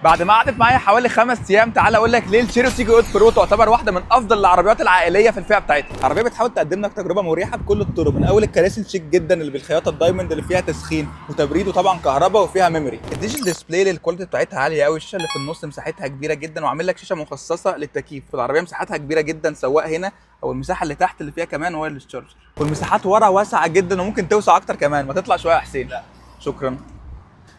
بعد ما قعدت معايا حوالي 5 ايام، تعال اقول لك ليه الشيروكي جولد برو تعتبر واحده من افضل العربيات العائليه في الفئه بتاعتها. العربيه بتحاول تقدم لك تجربه مريحه بكل الطرق، من اول الكراسي الشيك جدا اللي بالخياطه الدايموند اللي فيها تسخين وتبريد وطبعا كهرباء وفيها ميموري. الديجيتال ديسبلاي اللي الكواليتي بتاعتها عاليه قوي، الشاشه اللي في النص مساحتها كبيره جدا وعامل لك شاشه مخصصه للتكييف. العربيه مساحتها كبيره جدا سواء هنا او المساحه اللي تحت اللي فيها كمان وايرلس تشارجر، والمساحات ورا واسعه جدا وممكن توسع اكتر كمان. ما تطلع شويه يا حسين؟ لا شكرا.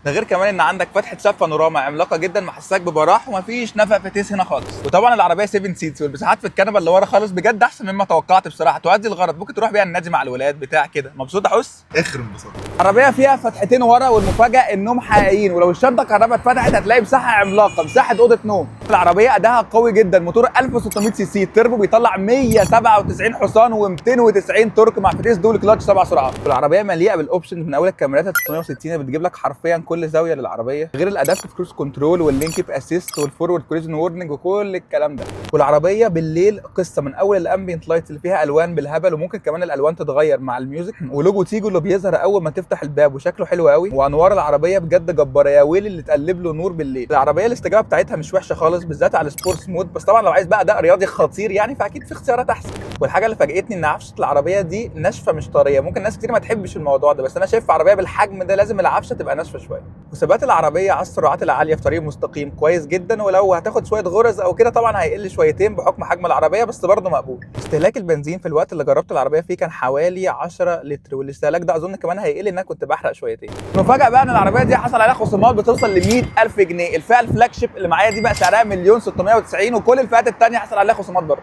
ده غير كمان ان عندك فتحه سقف بانوراما عملاقه جدا محسساك ببراح، ومفيش نفق فتيس هنا خالص. وطبعا العربيه 7 سيتس، والمساحات في الكنبه اللي ورا خالص بجد احسن مما توقعت بصراحه، تؤدي الغرض. ممكن تروح بيها النادي مع الولاد بتاع كده. مبسوط يا حس؟ اخر انبساط. العربيه فيها فتحتين ورا، والمفاجاه انهم حقيقيين، ولو الشنطه كهرباء اتفتحت هتلاقي مساحه عملاقه، مساحه اوضه نوم. العربيه اداها قوي جدا، موتور 1600 سي سي تربو بيطلع 197 حصان و290 تورك مع فتيس دول كلاتش 7 سرعات. العربيه مليئه بالاوبشن، من اول الكاميرات 360 اللي بتجيب لك حرفيا كل زاويه للعربيه، غير الادابتيف كروز كنترول واللينكيب اسيست والفورورد كوليجن وورنينج وكل الكلام ده. والعربيه بالليل قصه، من اول الامبيانت لايت اللي فيها الوان بالهبل، وممكن كمان الالوان تتغير مع الميوزك، ولوجو تيجو اللي بيظهر اول ما تفتح الباب وشكله حلو قوي. وانوار العربيه بجد جباره، يا ويلي اللي تقلب له نور بالليل. العربيه الاستجابه بتاعتها مش وحشه خالص، بالذات على السبورتس مود، بس طبعا لو عايز بقى اداء رياضي خطير يعني فاكيد في اختيارات احسن. والحاجه اللي فاجئتني ان عفشه العربيه دي ناشفه مش طريه. ممكن ناس كتير ما تحبش الموضوع ده، بس انا شايف عربيه بالحجم ده لازم العفشه تبقى ناشفه شويه. وثبات العربيه على السرعات العاليه في طريق مستقيم كويس جدا، ولو هتاخد شويه غرز او كده طبعا هيقل شويتين بحكم حجم العربيه، بس برضه مقبول. استهلاك البنزين في الوقت اللي جربت العربيه فيه كان حوالي 10 لتر، والاستهلاك ده اظن كمان هيقل ان انا كنت بحرق شويتين. المفاجاه بقى ان العربيه دي حصل عليها خصومات بتوصل ل 100,000 جنيه. الفئه الفلاج شيب اللي معايا دي بقى سعرها 1,690,000، وكل الفئات الثانيه حصل عليها خصومات برضه.